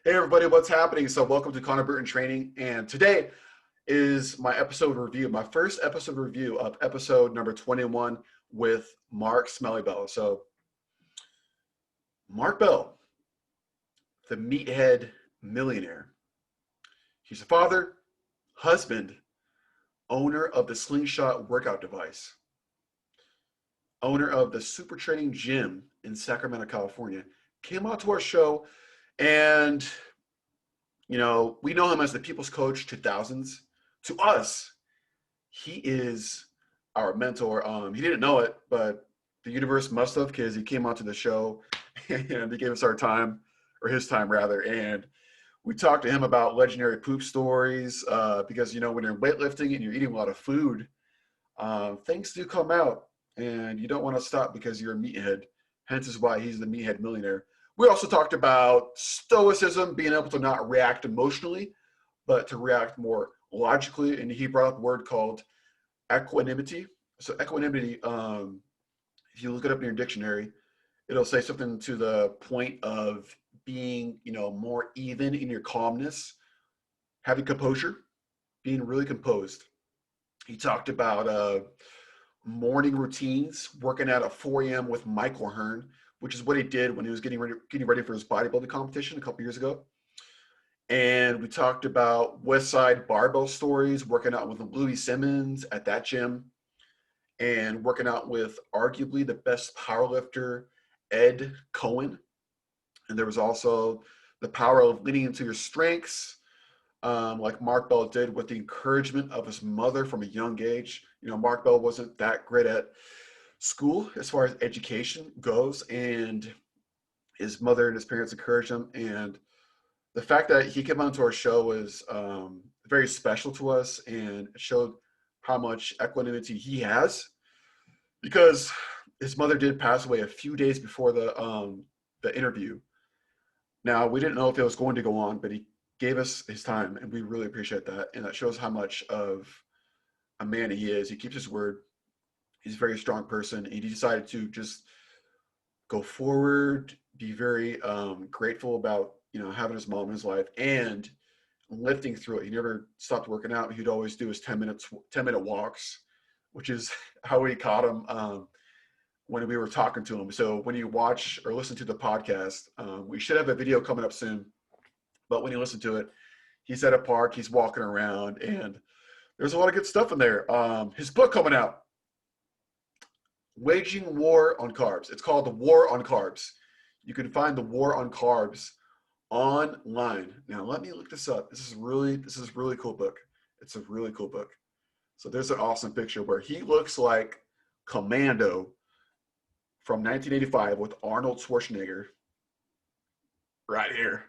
Hey everybody, what's happening? So welcome to Connor Burton Training, and today is my episode review, my first episode review of episode number 21 with Mark Smelly Bell. So Mark Bell, the meathead millionaire. He's a father, husband, owner of the Slingshot workout device, owner of the Super Training Gym in Sacramento, California. Came out to our show, and we know him as the People's Coach 2000s. To us, he is our mentor. He didn't know it, but the universe must have, because he came onto the show and he gave us our time, or his time rather, and we talked to him about legendary poop stories. Because when you're weightlifting and you're eating a lot of food, things do come out, and you don't want to stop because you're a meathead. Hence is why he's the meathead millionaire. We also talked about stoicism, being able to not react emotionally, but to react more logically. And he brought up a word called equanimity. So equanimity, if you look it up in your dictionary, it'll say something to the point of being, more even in your calmness, having composure, being really composed. He talked about morning routines, working out at 4 a.m. with Mike O'Hearn, which is what he did when he was getting ready for his bodybuilding competition a couple years ago. And we talked about West Side barbell stories, working out with Louis Simmons at that gym, and working out with arguably the best powerlifter, Ed Cohen. And there was also the power of leaning into your strengths, like Mark Bell did with the encouragement of his mother from a young age. Mark Bell wasn't that great at school as far as education goes, and his mother and his parents encouraged him. And the fact that he came onto our show was very special to us, and it showed how much equanimity he has, because his mother did pass away a few days before the interview. Now, we didn't know if it was going to go on, but he gave us his time, and we really appreciate that. And that shows how much of a man he is. He keeps his word. He's a very strong person, and he decided to just go forward, be very grateful about having his mom in his life and lifting through it. He never stopped working out. He'd always do his 10-minute walks, which is how we caught him when we were talking to him. So when you watch or listen to the podcast, we should have a video coming up soon. But when you listen to it, he's at a park, he's walking around, and there's a lot of good stuff in there. His book coming out, Waging War on Carbs. It's called The War on Carbs. You can find The War on Carbs online. Now let me look this up. This is a really cool book. It's a really cool book. So there's an awesome picture where he looks like Commando from 1985 with Arnold Schwarzenegger right here.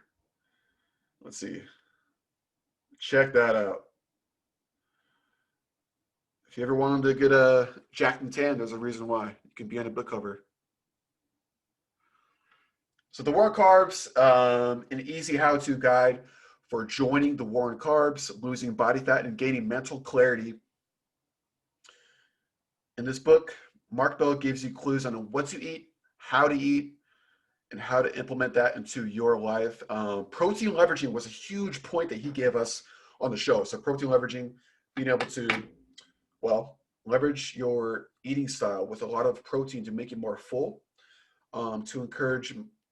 Let's see. Check that out. If you ever wanted to get a Jack and Tan, there's a reason why. You can be on a book cover. So the War on Carbs, an easy how-to guide for joining the War on Carbs, losing body fat, and gaining mental clarity. In this book, Mark Bell gives you clues on what to eat, and how to implement that into your life. Protein leveraging was a huge point that he gave us on the show. So protein leveraging, being able to, leverage your eating style with a lot of protein to make you more full, to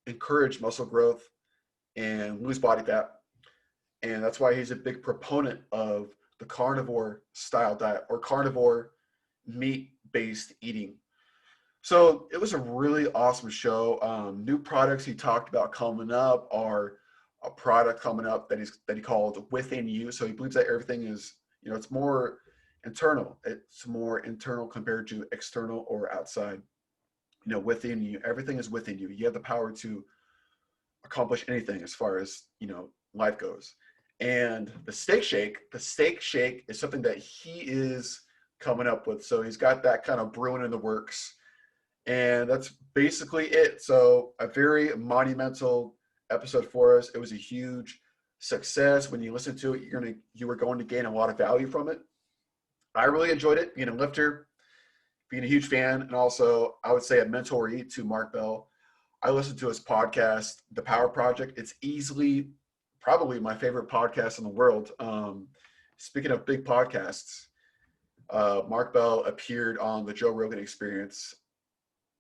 encourage muscle growth and lose body fat. And that's why he's a big proponent of the carnivore style diet, or carnivore meat-based eating. So it was a really awesome show. New products he talked about coming up are a product coming up that he called Within You. So he believes that everything is, it's more internal. It's more internal compared to external or outside. Within you, everything is within you. You have the power to accomplish anything as far as life goes. And the steak shake is something that he is coming up with. So he's got that kind of brewing in the works. And that's basically it. So a very monumental episode for us. It was a huge success. When you listen to it, you were going to gain a lot of value from it. I really enjoyed it, being a lifter, being a huge fan, and also I would say a mentoree to Mark Bell. I listened to his podcast, The Power Project. It's easily probably my favorite podcast in the world. Speaking of big podcasts, Mark Bell appeared on the Joe Rogan Experience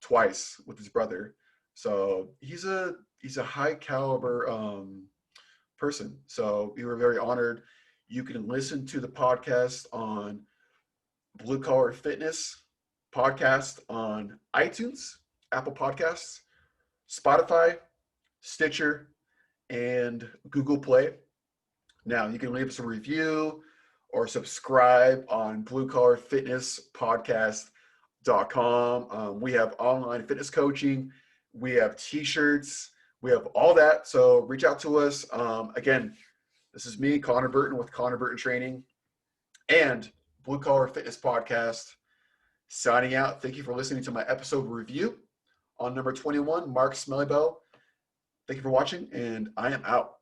twice with his brother. So he's a high caliber person. So we were very honored. You can listen to the podcast on Blue Collar Fitness podcast on iTunes, Apple Podcasts, Spotify, Stitcher, and Google Play. Now you can leave us a review or subscribe on Blue Collar Fitness Podcast.com. We have online fitness coaching. We have t-shirts. We have all that. So reach out to us. Again, this is me, Connor Burton with Connor Burton Training and Blue Collar Fitness Podcast. Signing out. Thank you for listening to my episode review on number 21, Mark Smellybell. Thank you for watching, and I am out.